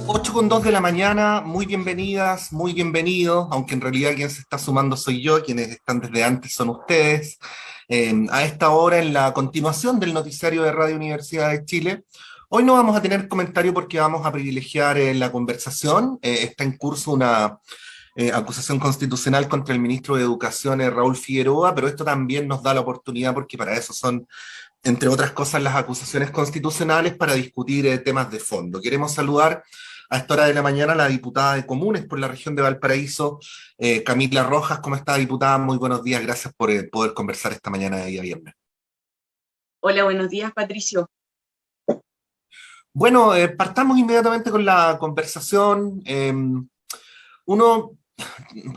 8:02 de la mañana, muy bienvenidas, muy bienvenidos, aunque en realidad quien se está sumando soy yo, quienes están desde antes son ustedes. A esta hora, en la continuación del noticiario de Radio Universidad de Chile, hoy no vamos a tener comentario porque vamos a privilegiar la conversación. Está en curso una acusación constitucional contra el ministro de Educación, Raúl Figueroa, pero esto también nos da la oportunidad, porque para eso son, entre otras cosas, las acusaciones constitucionales, para discutir temas de fondo. Queremos saludar a esta hora de la mañana a la diputada de Comunes por la región de Valparaíso, Camila Rojas. ¿Cómo está, diputada? Muy buenos días, gracias por poder conversar esta mañana de día viernes. Hola, buenos días, Patricio. Bueno, partamos inmediatamente con la conversación. Uno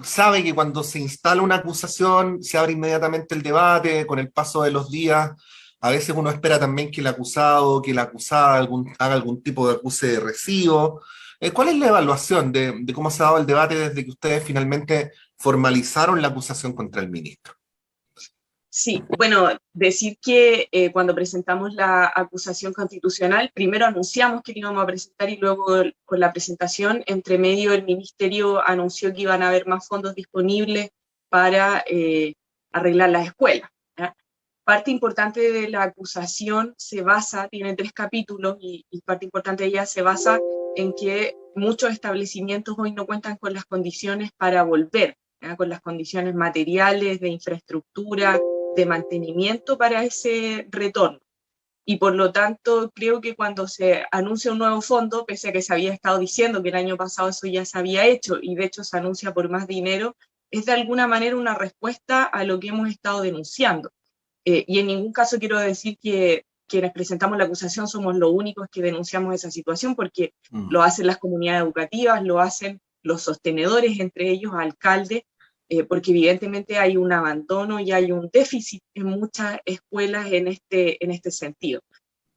sabe que cuando se instala una acusación se abre inmediatamente el debate con el paso de los días. A veces uno espera también que el acusado, que la acusada haga algún tipo de acuse de recibo. ¿Cuál es la evaluación de cómo se ha dado el debate desde que ustedes finalmente formalizaron la acusación contra el ministro? Sí, bueno, decir que cuando presentamos la acusación constitucional, primero anunciamos que la íbamos a presentar y luego con la presentación, entre medio el ministerio anunció que iban a haber más fondos disponibles para arreglar las escuelas, ¿ya? Parte importante de la acusación se basa, tiene 3 capítulos y parte importante de ella se basa en que muchos establecimientos hoy no cuentan con las condiciones para volver, ¿ya? Con las condiciones materiales, de infraestructura, de mantenimiento para ese retorno. Y por lo tanto, creo que cuando se anuncia un nuevo fondo, pese a que se había estado diciendo que el año pasado eso ya se había hecho, y de hecho se anuncia por más dinero, es de alguna manera una respuesta a lo que hemos estado denunciando. Y en ningún caso quiero decir que quienes presentamos la acusación somos los únicos que denunciamos esa situación, porque lo hacen las comunidades educativas, lo hacen los sostenedores, entre ellos alcaldes, porque evidentemente hay un abandono y hay un déficit en muchas escuelas en este sentido.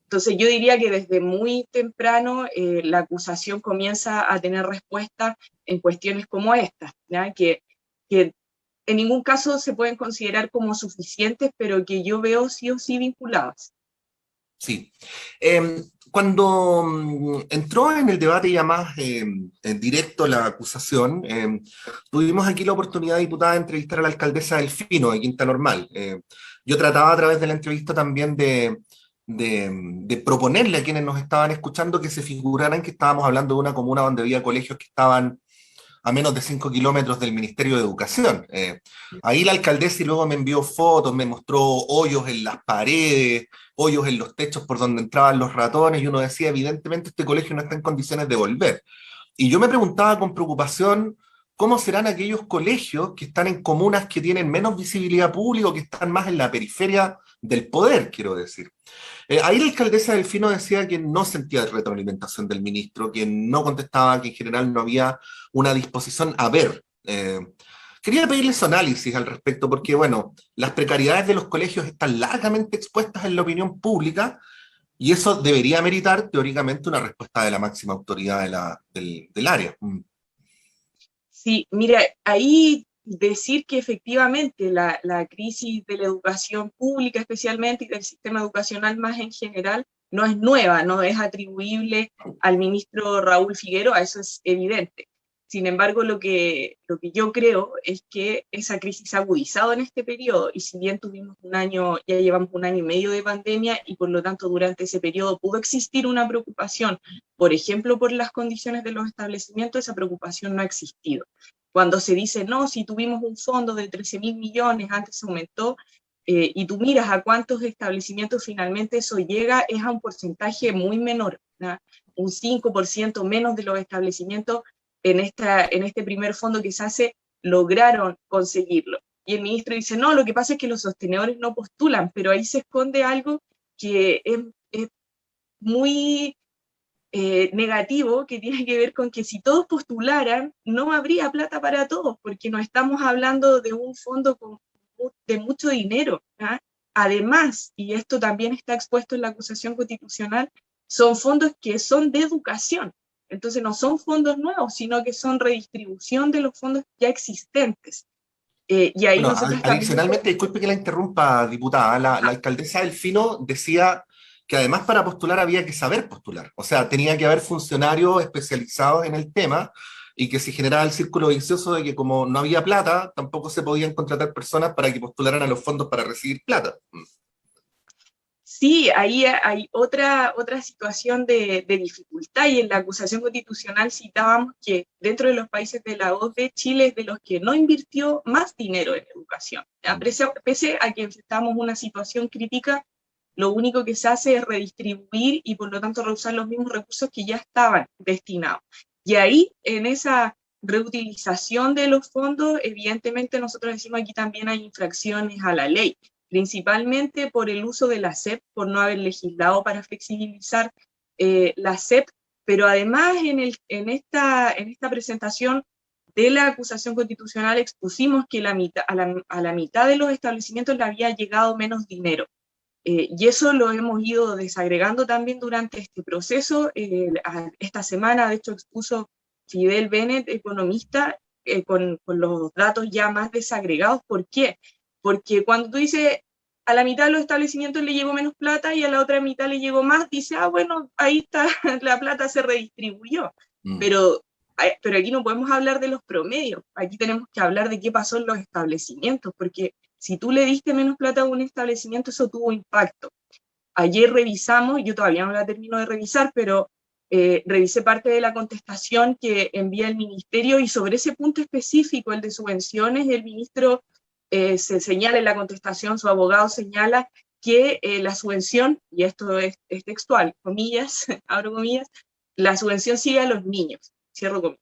Entonces yo diría que desde muy temprano la acusación comienza a tener respuesta en cuestiones como estas, ¿ya? Que en ningún caso se pueden considerar como suficientes, pero que yo veo sí o sí vinculadas. Sí. Cuando entró en el debate ya más en directo la acusación, tuvimos aquí la oportunidad, diputada, de entrevistar a la alcaldesa Delfino de Quinta Normal. Yo trataba a través de la entrevista también de proponerle a quienes nos estaban escuchando que se figuraran que estábamos hablando de una comuna donde había colegios que estaban a menos de 5 kilómetros del Ministerio de Educación. Ahí la alcaldesa y luego me envió fotos, me mostró hoyos en las paredes, hoyos en los techos por donde entraban los ratones, y uno decía, evidentemente este colegio no está en condiciones de volver. Y yo me preguntaba con preocupación, ¿cómo serán aquellos colegios que están en comunas que tienen menos visibilidad pública o que están más en la periferia del poder, quiero decir? Ahí la alcaldesa Delfino decía que no sentía retroalimentación del ministro, que no contestaba, que en general no había una disposición a ver. Quería pedirle su análisis al respecto, porque, bueno, las precariedades de los colegios están largamente expuestas en la opinión pública, y eso debería meritar, teóricamente, una respuesta de la máxima autoridad del área. Sí, mira, ahí decir que efectivamente la crisis de la educación pública especialmente y del sistema educacional más en general no es nueva, no es atribuible al ministro Raúl Figueroa, eso es evidente. Sin embargo, lo que yo creo es que esa crisis ha agudizado en este periodo, y si bien tuvimos un año, ya llevamos un año y medio de pandemia, y por lo tanto durante ese periodo pudo existir una preocupación, por ejemplo, por las condiciones de los establecimientos, esa preocupación no ha existido. Cuando se dice, no, si tuvimos un fondo de 13.000 millones, antes se aumentó, y tú miras a cuántos establecimientos finalmente eso llega, es a un porcentaje muy menor, ¿no? Un 5% menos de los establecimientos en este primer fondo que se hace lograron conseguirlo. Y el ministro dice, no, lo que pasa es que los sostenedores no postulan, pero ahí se esconde algo que es muy negativo, que tiene que ver con que si todos postularan, no habría plata para todos, porque no estamos hablando de un fondo de mucho dinero, ¿ah? Además, y esto también está expuesto en la acusación constitucional, son fondos que son de educación. Entonces no son fondos nuevos, sino que son redistribución de los fondos ya existentes. Y ahí Bueno, nosotros también... adicionalmente, disculpe que la interrumpa, diputada, la alcaldesa Delfino decía que además para postular había que saber postular. O sea, tenía que haber funcionarios especializados en el tema y que se generaba el círculo vicioso de que como no había plata, tampoco se podían contratar personas para que postularan a los fondos para recibir plata. Sí, ahí hay otra situación de dificultad, y en la acusación constitucional citábamos que dentro de los países de la OCDE, Chile es de los que no invirtió más dinero en educación. Pese a que enfrentamos una situación crítica, lo único que se hace es redistribuir y por lo tanto reusar los mismos recursos que ya estaban destinados. Y ahí, en esa reutilización de los fondos, evidentemente nosotros decimos aquí también hay infracciones a la ley, principalmente por el uso de la SEP, por no haber legislado para flexibilizar la SEP, pero además en esta presentación de la acusación constitucional expusimos que a la mitad de los establecimientos le había llegado menos dinero. Y eso lo hemos ido desagregando también durante este proceso. Esta semana, de hecho, expuso Fidel Bennett, economista, con los datos ya más desagregados. ¿Por qué? Porque cuando tú dices a la mitad de los establecimientos le llegó menos plata y a la otra mitad le llegó más, dice, bueno, ahí está, la plata se redistribuyó. Mm. Pero aquí no podemos hablar de los promedios, aquí tenemos que hablar de qué pasó en los establecimientos, porque si tú le diste menos plata a un establecimiento, eso tuvo impacto. Ayer revisamos, yo todavía no la termino de revisar, pero revisé parte de la contestación que envía el ministerio, y sobre ese punto específico, el de subvenciones, el ministro se señala en la contestación, su abogado señala que la subvención, y esto es textual, comillas, abro comillas, la subvención sigue a los niños, cierro comillas.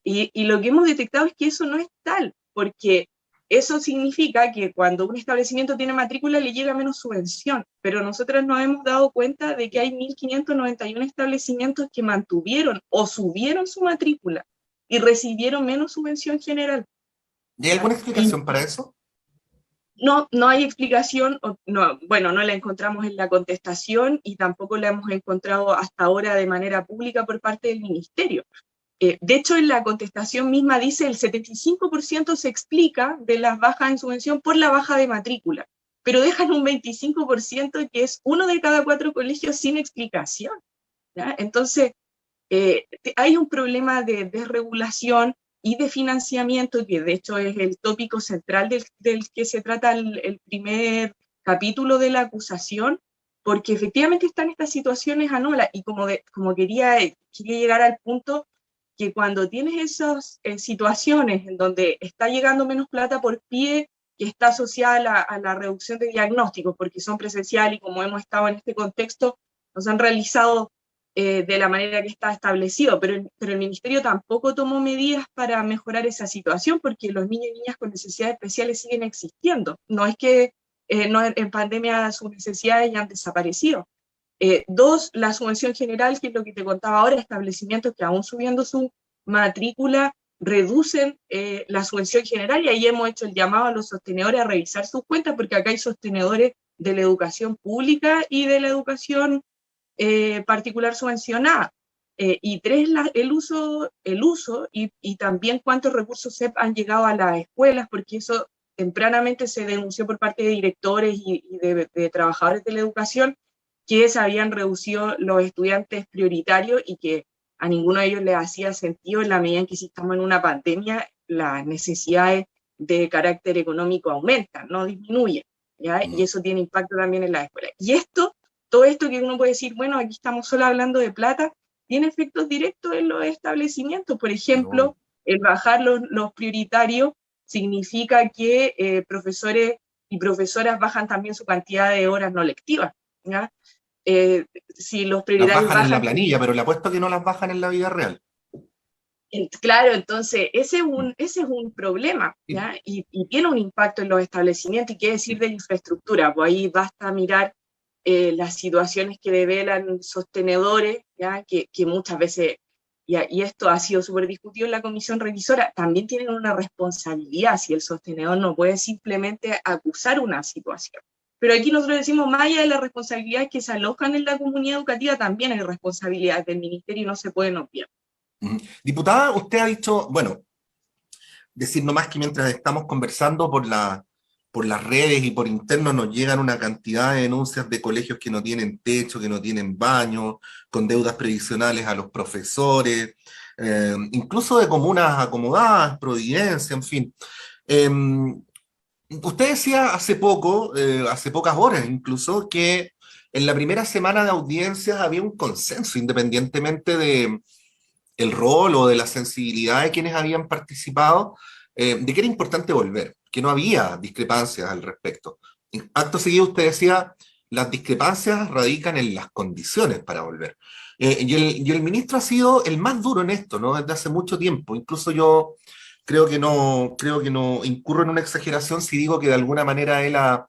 Y lo que hemos detectado es que eso no es tal, porque eso significa que cuando un establecimiento tiene matrícula le llega menos subvención, pero nosotros nos hemos dado cuenta de que hay 1.591 establecimientos que mantuvieron o subieron su matrícula y recibieron menos subvención general. ¿Y hay alguna explicación para eso? No hay explicación, bueno, no la encontramos en la contestación y tampoco la hemos encontrado hasta ahora de manera pública por parte del ministerio. De hecho, en la contestación misma dice el 75% se explica de las bajas en subvención por la baja de matrícula, pero dejan un 25% que es 1 de cada 4 colegios sin explicación, ¿ya? Entonces, hay un problema de desregulación y de financiamiento, que de hecho es el tópico central del que se trata el primer capítulo de la acusación, porque efectivamente están estas situaciones anómalas, y como quería llegar al punto que cuando tienes esas situaciones en donde está llegando menos plata por pie, que está asociada a la reducción de diagnósticos, porque son presenciales y como hemos estado en este contexto, nos han realizado de la manera que está establecido, pero el Ministerio tampoco tomó medidas para mejorar esa situación, porque los niños y niñas con necesidades especiales siguen existiendo. No es que en pandemia sus necesidades ya han desaparecido. Dos, la subvención general, que es lo que te contaba ahora, establecimientos que aún subiendo su matrícula reducen la subvención general, y ahí hemos hecho el llamado a los sostenedores a revisar sus cuentas, porque acá hay sostenedores de la educación pública y de la educación particular subvencionada. Y tres, el uso y también cuántos recursos SEP han llegado a las escuelas, porque eso tempranamente se denunció por parte de directores y de trabajadores de la educación, que se habían reducido los estudiantes prioritarios y que a ninguno de ellos les hacía sentido en la medida en que si estamos en una pandemia, las necesidades de carácter económico aumentan, no disminuyen, ¿ya? Y eso tiene impacto también en las escuelas. Y todo esto que uno puede decir, bueno, aquí estamos solo hablando de plata, tiene efectos directos en los establecimientos. Por ejemplo, el bajar los prioritarios significa que profesores y profesoras bajan también su cantidad de horas no lectivas, ¿ya? Si los Las prioritarios bajan en la bajan, planilla, pero le apuesto que no las bajan en la vida real. claro, entonces ese es un problema, ¿ya? Y tiene un impacto en los establecimientos. ¿Y qué decir de la infraestructura? Pues ahí basta mirar las situaciones que develan sostenedores, ¿ya? Que muchas veces, y esto ha sido súper discutido en la comisión revisora, también tienen una responsabilidad, si el sostenedor no puede simplemente acusar una situación. Pero aquí nosotros decimos, más allá de las responsabilidades que se alojan en la comunidad educativa, también hay responsabilidades del ministerio y no se pueden obviar. Diputada, usted ha dicho, bueno, decir nomás que mientras estamos conversando por por las redes y por interno nos llegan una cantidad de denuncias de colegios que no tienen techo, que no tienen baño, con deudas previsionales a los profesores, incluso de comunas acomodadas, Providencia, en fin. Eh, Usted decía hace poco, hace pocas horas incluso, que en la primera semana de audiencias había un consenso, independientemente de el rol o de la sensibilidad de quienes habían participado, de que era importante volver, que no había discrepancias al respecto. Acto seguido usted decía, las discrepancias radican en las condiciones para volver. Y el ministro ha sido el más duro en esto, ¿no? Desde hace mucho tiempo. Incluso yo creo que no incurro en una exageración si digo que de alguna manera él ha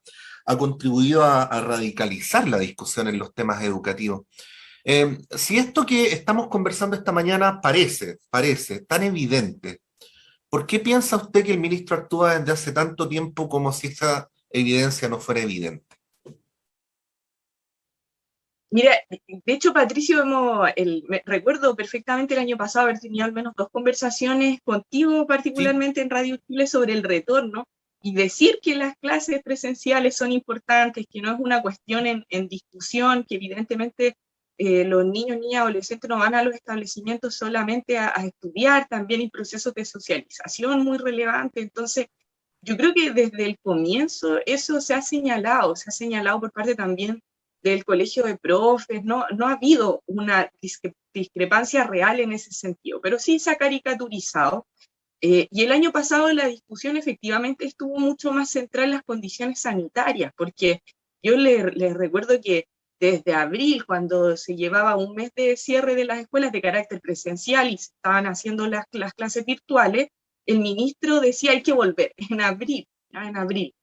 contribuido a radicalizar la discusión en los temas educativos. Si esto que estamos conversando esta mañana parece tan evidente, ¿por qué piensa usted que el ministro actúa desde hace tanto tiempo como si esa evidencia no fuera evidente? Mira, de hecho, Patricio, recuerdo perfectamente el año pasado haber tenido al menos 2 conversaciones contigo, Sí. particularmente en Radio Chile, sobre el retorno y decir que las clases presenciales son importantes, que no es una cuestión en discusión, que evidentemente los niños, niñas, adolescentes no van a los establecimientos solamente a estudiar, también hay procesos de socialización muy relevantes. Entonces, yo creo que desde el comienzo eso se ha señalado por parte también del colegio de profes, no ha habido una discrepancia real en ese sentido, pero sí se ha caricaturizado. Y el año pasado la discusión efectivamente estuvo mucho más centrada en las condiciones sanitarias, porque yo les recuerdo que desde abril, cuando se llevaba un mes de cierre de las escuelas de carácter presencial y se estaban haciendo las clases virtuales, el ministro decía hay que volver en abril, ¿ya? En abril.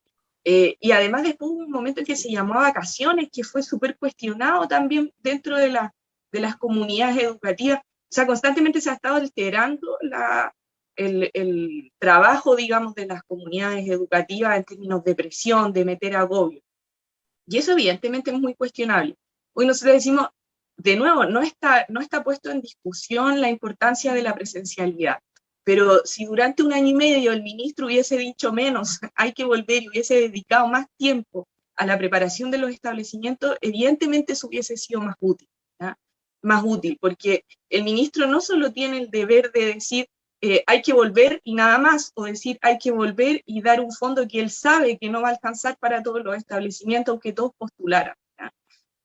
Y además después hubo un momento en que se llamó a vacaciones, que fue súper cuestionado también dentro de las comunidades educativas. O sea, constantemente se ha estado alterando el trabajo, digamos, de las comunidades educativas en términos de presión, de meter agobio. Y eso evidentemente es muy cuestionable. Hoy nosotros decimos, de nuevo, no está puesto en discusión la importancia de la presencialidad. Pero si durante un año y medio el ministro hubiese dicho menos, hay que volver y hubiese dedicado más tiempo a la preparación de los establecimientos, evidentemente eso hubiese sido más útil, ¿ya? Más útil, porque el ministro no solo tiene el deber de decir hay que volver y nada más, o decir hay que volver y dar un fondo que él sabe que no va a alcanzar para todos los establecimientos, aunque todos postularan, ¿ya?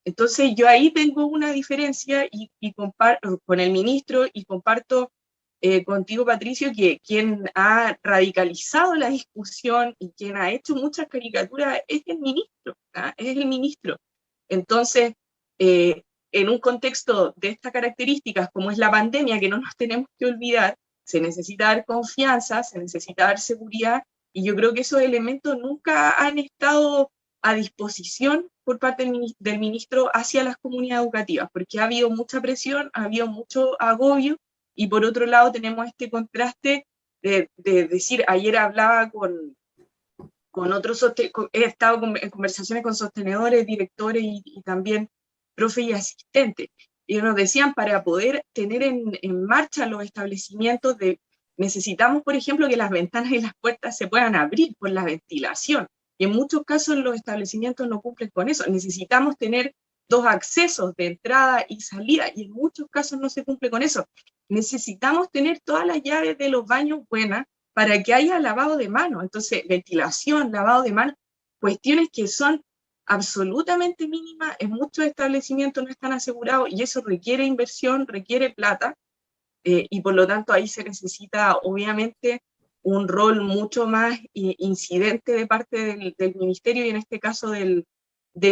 Entonces yo ahí tengo una diferencia y comparto con el ministro y comparto contigo, Patricio, que quien ha radicalizado la discusión y quien ha hecho muchas caricaturas es el ministro, ¿ah? Es el ministro. Entonces, en un contexto de estas características, como es la pandemia, que no nos tenemos que olvidar, se necesita dar confianza, se necesita dar seguridad, y yo creo que esos elementos nunca han estado a disposición por parte del ministro hacia las comunidades educativas, porque ha habido mucha presión, ha habido mucho agobio, y por otro lado tenemos este contraste de decir, ayer hablaba con otros, he estado en conversaciones con sostenedores, directores y también profes y asistentes, y nos decían, para poder tener en marcha los establecimientos, necesitamos, por ejemplo, que las ventanas y las puertas se puedan abrir por la ventilación, y en muchos casos los establecimientos no cumplen con eso. Necesitamos tener 2 accesos de entrada y salida, y en muchos casos no se cumple con eso. Necesitamos tener todas las llaves de los baños buenas para que haya lavado de manos. Entonces, ventilación, lavado de manos, cuestiones que son absolutamente mínimas, en muchos establecimientos no están asegurados, y eso requiere inversión, requiere plata, y por lo tanto ahí se necesita obviamente un rol mucho más incidente de parte del ministerio, y en este caso del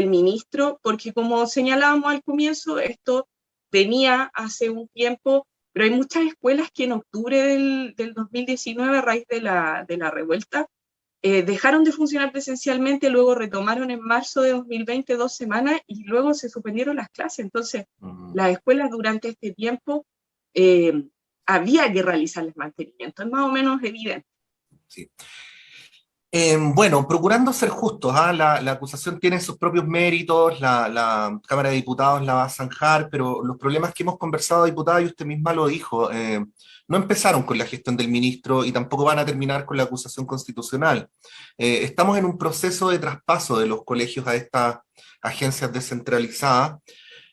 ministro, porque como señalábamos al comienzo, esto venía hace un tiempo, pero hay muchas escuelas que en octubre del 2019, a raíz de la revuelta, dejaron de funcionar presencialmente, luego retomaron en marzo de 2020 2 semanas, y luego se suspendieron las clases. Entonces, las escuelas durante este tiempo eh, había que realizarles mantenimiento, es más o menos evidente. Sí. Bueno, procurando ser justos, ¿ah? La acusación tiene sus propios méritos, la Cámara de Diputados la va a zanjar, pero los problemas que hemos conversado, diputada, y usted misma lo dijo, no empezaron con la gestión del ministro y tampoco van a terminar con la acusación constitucional. Estamos en un proceso de traspaso de los colegios a estas agencias descentralizadas.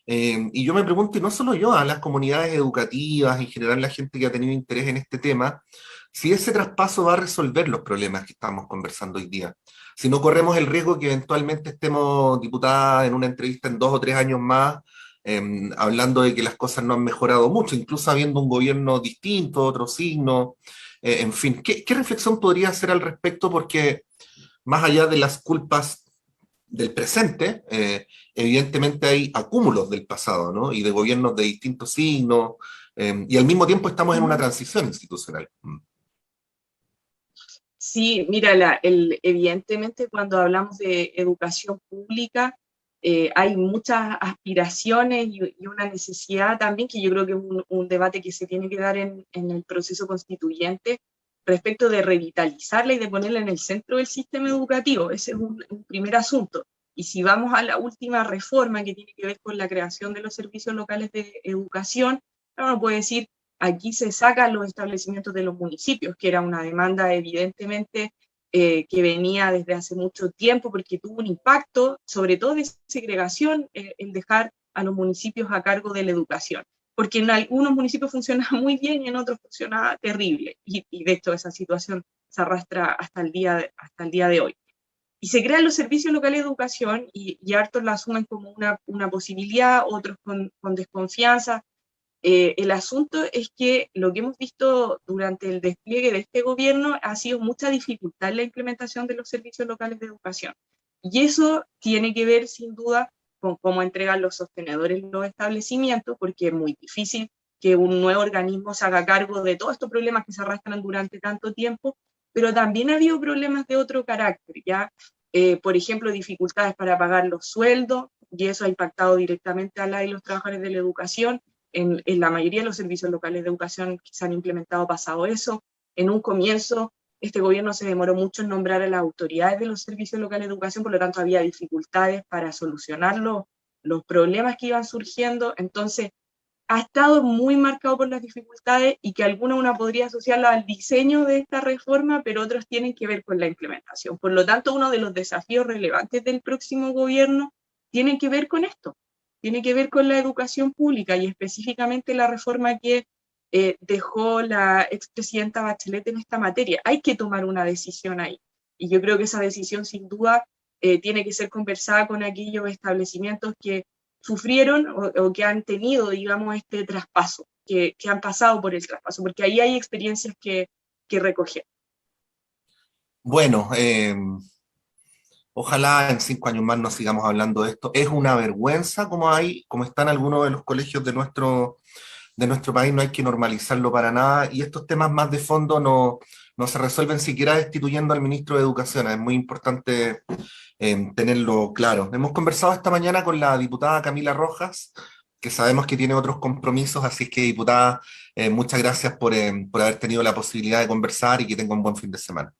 Y yo me pregunto, y no solo yo, a las comunidades educativas, en general la gente que ha tenido interés en este tema, si ese traspaso va a resolver los problemas que estamos conversando hoy día. Si no corremos el riesgo que eventualmente estemos, diputada, en una entrevista en 2 o 3 años más, hablando de que las cosas no han mejorado mucho, incluso habiendo un gobierno distinto, otro signo, en fin. ¿Qué reflexión podría hacer al respecto? Porque más allá de las culpas del presente, evidentemente hay acúmulos del pasado, ¿no? Y de gobiernos de distintos signos, y al mismo tiempo estamos en una transición institucional. Sí, mira, evidentemente cuando hablamos de educación pública, hay muchas aspiraciones y una necesidad también, que yo creo que es un debate que se tiene que dar en el proceso constituyente, respecto de revitalizarla y de ponerla en el centro del sistema educativo. Ese es un primer asunto. Y si vamos a la última reforma que tiene que ver con la creación de los servicios locales de educación, uno puede decir, aquí se sacan los establecimientos de los municipios, que era una demanda evidentemente que venía desde hace mucho tiempo, porque tuvo un impacto, sobre todo de segregación, el dejar a los municipios a cargo de la educación, porque en algunos municipios funcionaba muy bien y en otros funcionaba terrible, y de hecho esa situación se arrastra hasta el día de hoy. Y se crean los servicios locales de educación y hartos la asumen como una posibilidad, otros con desconfianza. El asunto es que lo que hemos visto durante el despliegue de este gobierno ha sido mucha dificultad en la implementación de los servicios locales de educación. Y eso tiene que ver, sin duda, con cómo entregan los sostenedores los establecimientos, porque es muy difícil que un nuevo organismo se haga cargo de todos estos problemas que se arrastran durante tanto tiempo, pero también ha habido problemas de otro carácter, ¿ya? Por ejemplo, dificultades para pagar los sueldos, y eso ha impactado directamente a la y los trabajadores de la educación. En la mayoría de los servicios locales de educación que se han implementado ha pasado eso. En un comienzo, este gobierno se demoró mucho en nombrar a las autoridades de los servicios locales de educación, por lo tanto había dificultades para solucionar los problemas que iban surgiendo. Entonces, ha estado muy marcado por las dificultades y que alguna una podría asociarla al diseño de esta reforma, pero otros tienen que ver con la implementación. Por lo tanto, uno de los desafíos relevantes del próximo gobierno tiene que ver con esto, tiene que ver con la educación pública y específicamente la reforma que dejó la expresidenta Bachelet en esta materia. Hay que tomar una decisión ahí. Y yo creo que esa decisión, sin duda, tiene que ser conversada con aquellos establecimientos que sufrieron o que han tenido, digamos, este traspaso, que han pasado por el traspaso, porque ahí hay experiencias que recoger. Bueno, ojalá en 5 años más no sigamos hablando de esto. Es una vergüenza como están algunos de los colegios de nuestro país, no hay que normalizarlo para nada, y estos temas más de fondo no se resuelven siquiera destituyendo al ministro de Educación. Es muy importante tenerlo claro. Hemos conversado esta mañana con la diputada Camila Rojas, que sabemos que tiene otros compromisos, así es que, diputada, muchas gracias por haber tenido la posibilidad de conversar y que tenga un buen fin de semana.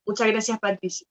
Muchas gracias, Patricia.